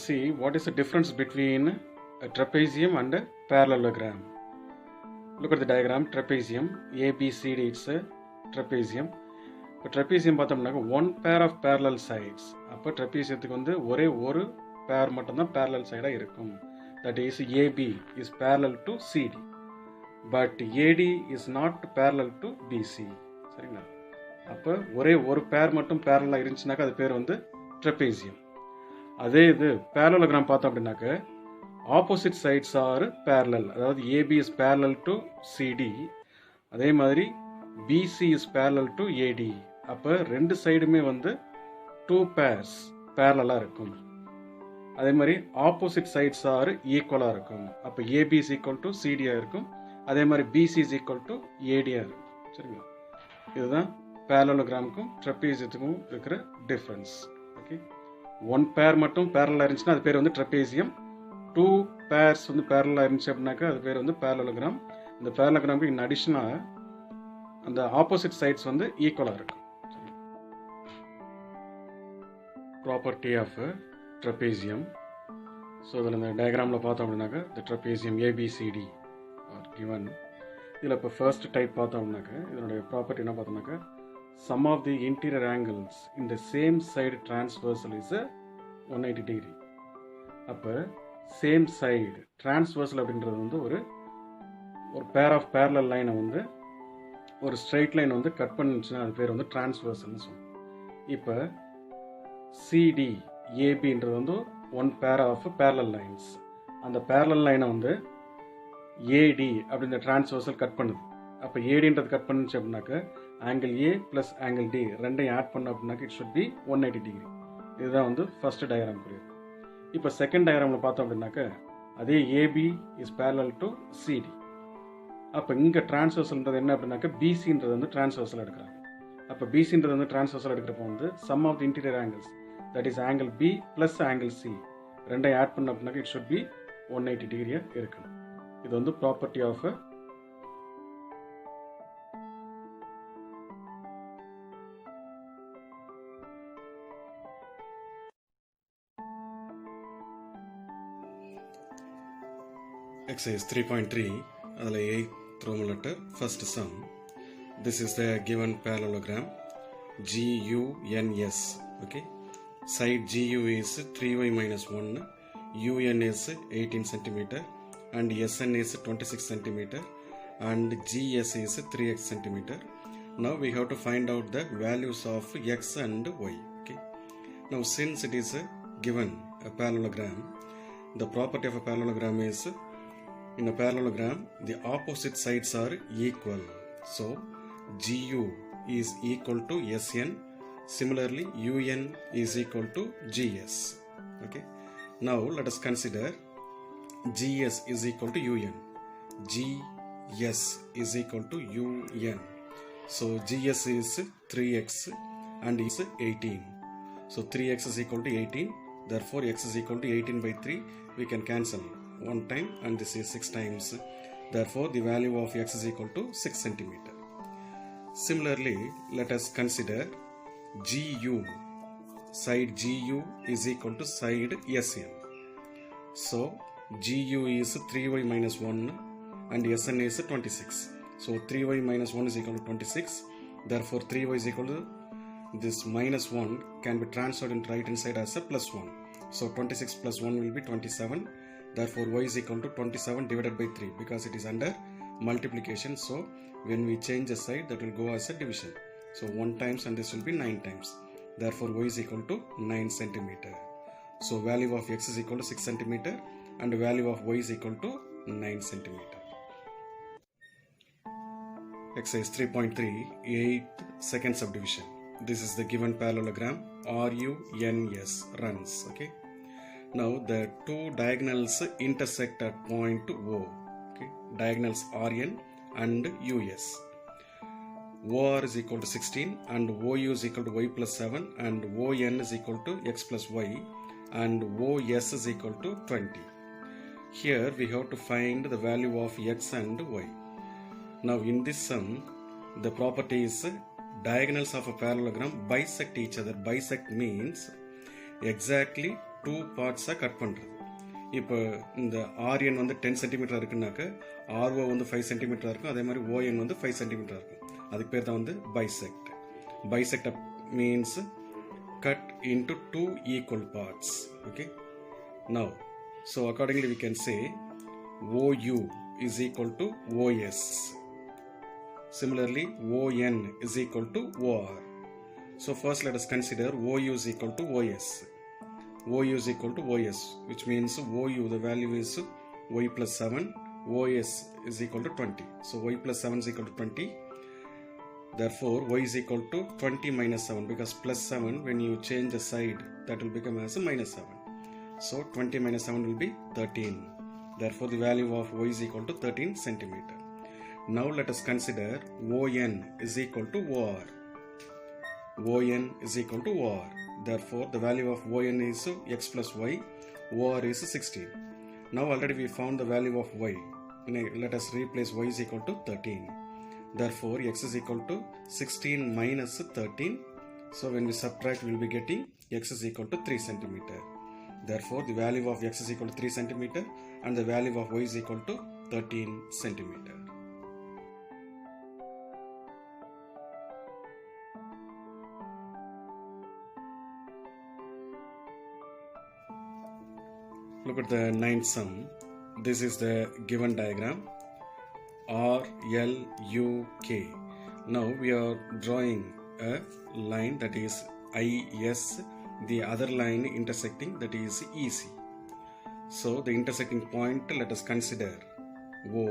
see what is the difference between a trapezium and a parallelogram. Look at the diagram. Trapezium, ABCD, it's a trapezium. இப்போ trapezium பார்த்தோம்னாக்க one pair of parallel sides. அப்போ trapeziumத்துக்கு வந்து ஒரே ஒரு pair மட்டும்தான் parallel side இருக்கும். That is AB is parallel to CD. But AD is not parallel to BC. சரிங்களா? அப்போ ஒரே ஒரு pair மட்டும் parallel இருந்துச்சுனாக்க அது பேர் வந்து trapezium. அதே இது parallelogram பார்த்தோம் அப்படின்னாக்க opposite sides are parallel. அதாவது AB is parallel to CD. அதே மாதிரி BC is parallel to AD. அப்போ ரெண்டு சைடுமே வந்து 2 pairs parallel இருக்கும். அதே மாதிரி opposite sides are equal இருக்கும். அப்போ AB is equal to CD இருக்கும். அதே மாதிரி BC is equal to AD இருக்கும். சரிங்களா? இதுதான் parallelogramக்கும் trapeziumத்துக்கும் இருக்கிற difference. ஓகே, ஒன் பேர் மட்டும் parallel இருந்துச்சுன்னா அது பேர் வந்து trapezium. 2 pairs வந்து parallel இருந்துச்சு அப்படின்னாக்கா அது பேர் வந்து parallelogram. இந்த parallelogramக்கு இன் அடிஷனாக அந்த ஆப்போசிட் சைட்ஸ் வந்து ஈக்குவலாக இருக்கும். Property of trapezium. ஸோ இதில் இந்த டயக்ராமில் பார்த்தோம் அப்படின்னாக்கா இந்த trapezium ABCD ஆர் கிவன். இதில் இப்போ ஃபர்ஸ்ட் டைப் பார்த்தோம் அப்படின்னாக்கா இதனுடைய ப்ராப்பர்ட்டி என்ன பார்த்தோம்னாக்கா sum of the interior angles in the same side transversal is 180 degree. அப்போ சேம் சைடு டிரான்ஸ்வர்சல் அப்படின்றது வந்து ஒரு பேர் ஆஃப் பேரலல் லைனை வந்து ஒரு ஸ்ட்ரெயிட் லைன் வந்து கட் பண்ணிச்சுன்னா அது பேர் வந்து டிரான்ஸ்வர்சல்னு சொல்லுவோம். இப்போ சிடி ஏபின்றது வந்து one pair of parallel lines. அந்த பேரலல் லைனை வந்து ஏடி அப்படின்ற டிரான்ஸ்வர்சல் கட் பண்ணுது. அப்போ ஏடின்றது கட் பண்ணுச்சு அப்படின்னாக்க angle A plus angle D ரெண்டையும் ஆட் பண்ண அப்படின்னாக்க இட் ஷுட் பி 180 டிகிரி. இதுதான் வந்து ஃபர்ஸ்ட் டயக்ராம் புரியுது. இப்போ செகண்ட் டயக்ராமில் பார்த்தோம் அப்படின்னாக்க அதே AB is parallel to CD. அப்போ இங்கே டிரான்ஸ்வர்சல்ன்றது என்ன அப்படின்னாக்க பிசின்றது வந்து டிரான்ஸ்வர்சல் எடுக்கிறாங்க. அப்போ பிசின்றது வந்து டிரான்ஸ்வர்சல் எடுக்கிறப்போ வந்து sum of the interior angles that is angle B plus angle C ரெண்டையும் ஆட் பண்ண அப்படின்னாக்க இட் ஷுட் பி 180 டிகிரியாக இருக்கணும். இது வந்து ப்ராப்பர்ட்டி ஆஃப் exercise 3.3. அதில் 8th roman letter first sum. This is the given parallelogram GUNS. Okay, side GU is 3y minus 1, UN is 18 cm and SN is 26 cm and GS is 3x cm. Now we have to find out the values of x and y. Okay, now since it is given a parallelogram, the property of a parallelogram is in a parallelogram the opposite sides are equal. So GU is equal to SN. Similarly UN is equal to GS. Okay, now let us consider GS is equal to UN. GS is equal to UN. So GS is 3x and is 18. So 3x is equal to 18. Therefore x is equal to 18 by 3. We can cancel one time and this is 6 times. Therefore the value of x is equal to 6 cm. Similarly, let us consider GU. Side GU is equal to side SN. So GU is 3y minus 1 and SN is 26. So 3y minus 1 is equal to 26. Therefore 3y is equal to this minus 1 can be transferred into right hand side as a plus 1. So 26 plus 1 will be 27. Therefore y is equal to 27 divided by 3 because it is under multiplication. So when we change the side that will go as a division. So 1 times and this will be 9 times. Therefore y is equal to 9 cm. So value of x is equal to 6 cm and the value of y is equal to 9 cm. Exercise 3.3, 8th second subdivision. This is the given parallelogram RUNS, runs. Okay, now the two diagonals intersect at point O. Okay, diagonals RN and US. OR is equal to 16 and OU is equal to y plus 7 and ON is equal to x plus y and OS is equal to 20. Here we have to find the value of x and y. Now in this sum, the property is diagonals of a parallelogram bisect each other. Bisect means exactly two பார்ட்ஸாக cut பண்ணுறது. இப்போ இந்த R N வந்து 10 centimetre இருக்குன்னாக்க RO வந்து 5 சென்டிமீட்டராக இருக்கும். அதே மாதிரி ON வந்து 5 சென்டிமீட்டராக இருக்கும். அதுக்கு பேர் தான் வந்து bisect. Bisect means cut into two equal parts. Okay. Now, so accordingly we can say OU is equal to OS. Similarly, ON is equal to OR. So first let us consider OU is equal to OS. OU is equal to OS, which means OU, the value is y plus 7, OS is equal to 20. So y plus 7 is equal to 20. Therefore, y is equal to 20 minus 7, because plus 7, when you change the side, that will become as a minus 7. So 20 minus 7 will be 13. Therefore, the value of y is equal to 13 centimeter. Now let us consider ON is equal to OR. ON is equal to OR. Therefore, the value of ON is x plus y, OR is 16. Now already we found the value of y. Let us replace y is equal to 13. Therefore, x is equal to 16 minus 13. So when we subtract, we will be getting x is equal to 3 centimeter. Therefore, the value of x is equal to 3 centimeter and the value of y is equal to 13 centimeter. Look at the ninth sum. This is the given diagram. R, L, U, K. Now we are drawing a line that is IS, the other line intersecting, that is EC. So the intersecting point, let us consider O.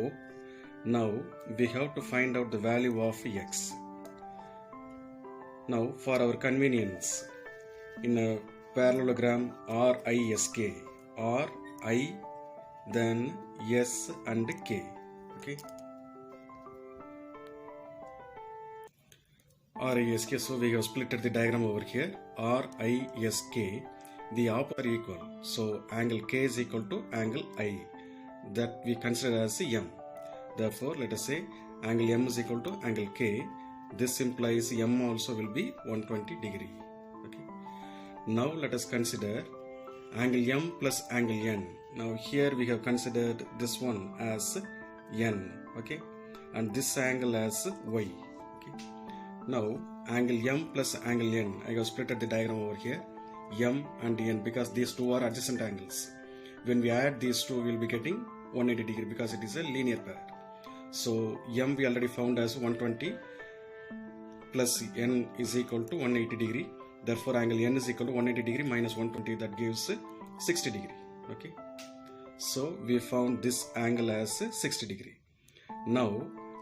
Now we have to find out the value of X. Now for our convenience, in a parallelogram RISK, R, I, then S and K. Okay. RISK, so we have split the diagram over here. RISK, the opposite are equal. So angle K is equal to angle I, that we consider as M. Therefore, let us say angle M is equal to angle K. This implies M also will be 120 degree. Okay. Now let us consider angle M plus angle N. Now here we have considered this one as N. Okay, and this angle as Y. Okay. Now angle M plus angle N, I have split the diagram over here, M and N, because these two are adjacent angles. When we add these two, we will be getting 180 degree because it is a linear pair. So M we already found as 120 plus N is equal to 180 degree. Therefore angle N is equal to 180 degree minus 120, that gives 60 degree. Okay, so we found this angle as 60 degree. Now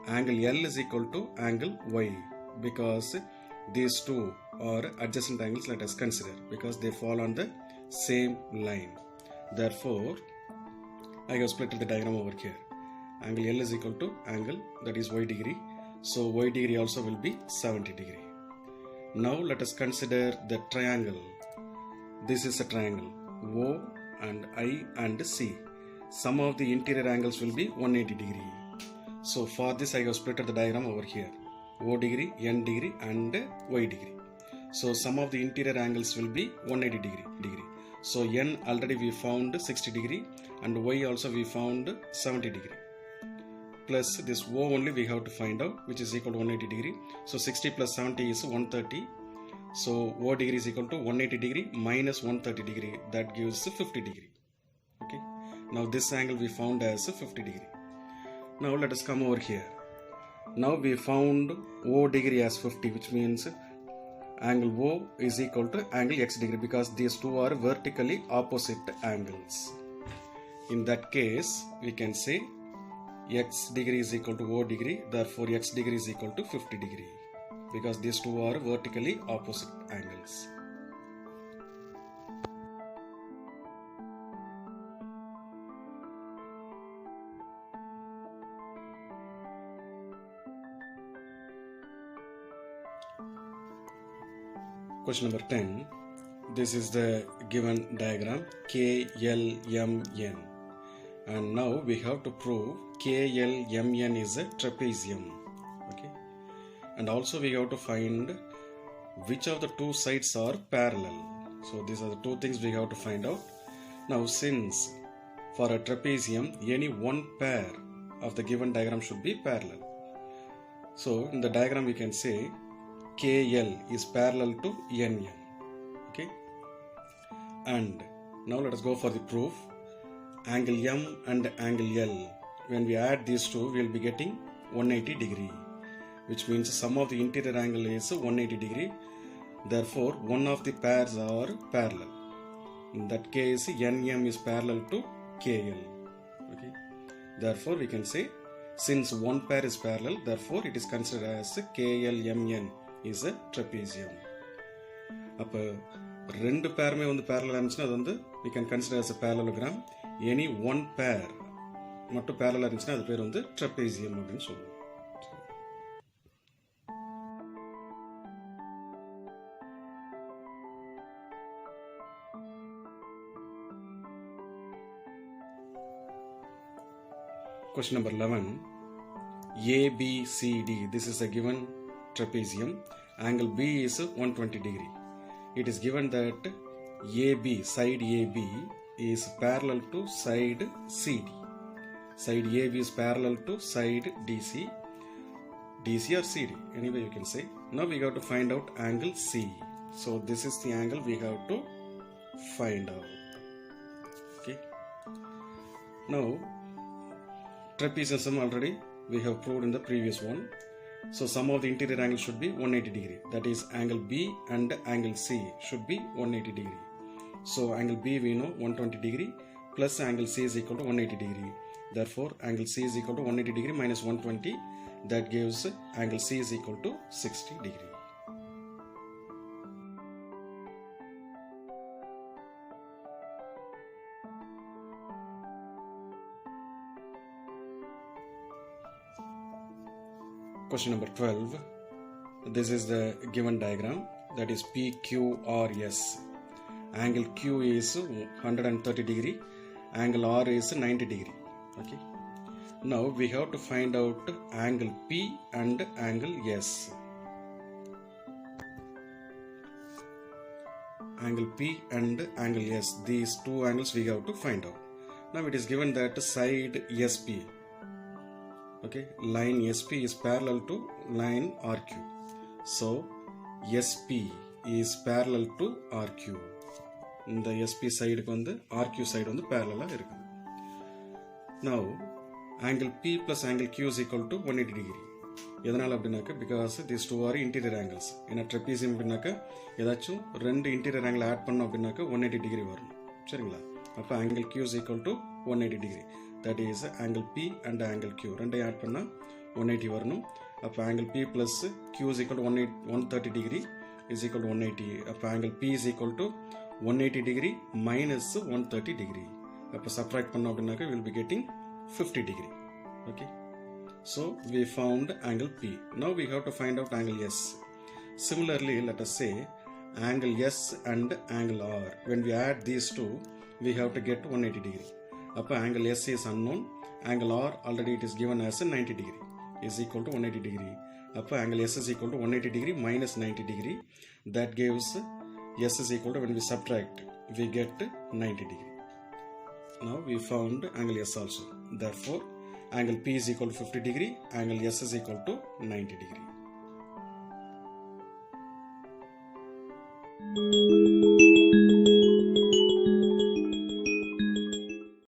angle L is equal to angle Y, because these two are adjacent angles. Let us consider, because they fall on the same line. Therefore, I have split the diagram over here. Angle L is equal to angle, that is Y degree. So Y degree also will be 70 degree. Now let us consider the triangle. This is a triangle O and I and C. Sum of the interior angles will be 180 degree. So for this I have split the diagram over here. O degree, N degree and Y degree. So sum of the interior angles will be 180 degree. So N already we found 60 degree and Y also we found 70 degree. Plus this O only we have to find out, which is equal to 180 degree. So 60 plus 70 is 130. So O degree is equal to 180 degree minus 130 degree, that gives 50 degree. Okay. Now this angle we found as 50 degree. Now let us come over here. Now we found O degree as 50, which means angle O is equal to angle X degree, because these two are vertically opposite angles. In that case, we can say X degree is equal to O degree. Therefore, X degree is equal to 50 degree, because these two are vertically opposite angles. Question number 10. This is the given diagram KLMN, and now we have to prove KLMN is a trapezium. Okay, and also we have to find which of the two sides are parallel. So these are the two things we have to find out. Now since for a trapezium any one pair of the given diagram should be parallel. So in the diagram we can say KL is parallel to NM. Okay. And now let us go for the proof. Angle M and angle L, when we add these two, we will be getting 180 degree, which means sum of the interior angle is 180 degree. Therefore, one of the pairs are parallel. In that case, NM is parallel to KL. Okay. Therefore, we can say since one pair is parallel, therefore it is considered as KLMN is a trapezium. அப்போ ரெண்டு பேருமே வந்து parallel இருந்துச்சுன்னா அது வந்து we can consider as a parallelogram. Any one pair மட்டும் parallel இருந்துச்சுன்னா அது பேர் வந்து trapezium அப்படின்னு சொல்லுவோம். Question number 11. ABCD. This is a given trapezium. Angle B is 120 degree. It is given that AB, side AB is parallel to side CD. Side AB is parallel to side DC. DC or CD, anyway you can say. Now we have to find out angle C. So this is the angle we have to find out. Okay. Now trapezium already we have proved in the previous one. So sum of the interior angle should be 180 degree. That is angle B and angle C should be 180 degree. So angle B we know 120 degree plus angle C is equal to 180 degree. Therefore angle C is equal to 180 degree minus 120. That gives angle C is equal to 60 degree. Question number 12. This is the given diagram, that is PQRS. Angle Q is 130 degree, angle R is 90 degree. Okay. Now we have to find out angle P and angle S. Angle P and angle S, these two angles we have to find out. Now it is given that side SP, okay, line SP is parallel to line RQ. So SP is parallel to RQ. இந்த SP side வந்து RQ side வந்து parallel இருக்குது. Now angle P plus angle Q is equal to 180 degree. எதனால அப்படின்னாக்க because these two are interior angles. ஏன்னா trapezium அப்படின்னாக்க ஏதாச்சும் ரெண்டு interior angle add பண்ணோம் அப்படின்னாக்க 180 degree வரணும். சரிங்களா? அப்போ angle Q is equal to 180 degree. That is angle P and angle Q. ரெண்டையும் add பண்ணா 180 வரணும். அப்போ angle P plus Q is equal to 130 degree is equal to 180. அப்போ angle P is equal to 180 degree minus 130 degree. அப்போ subtract பண்ணோம் அப்படின்னாக்க we will be getting 50 degree. Okay. So we found angle P. Now we have to find out angle S. Similarly, let us say angle S and angle R. When we add these two, we have to get 180 degree. Upper angle S is unknown. Angle R already it is given as a 90 degree is equal to 180 degree. Upper angle S is equal to 180 degree minus 90 degree. That gives S is equal to, when we subtract, we get 90 degree. Now we found angle S also. Therefore angle P is equal to 50 degree. Angle S is equal to 90 degree.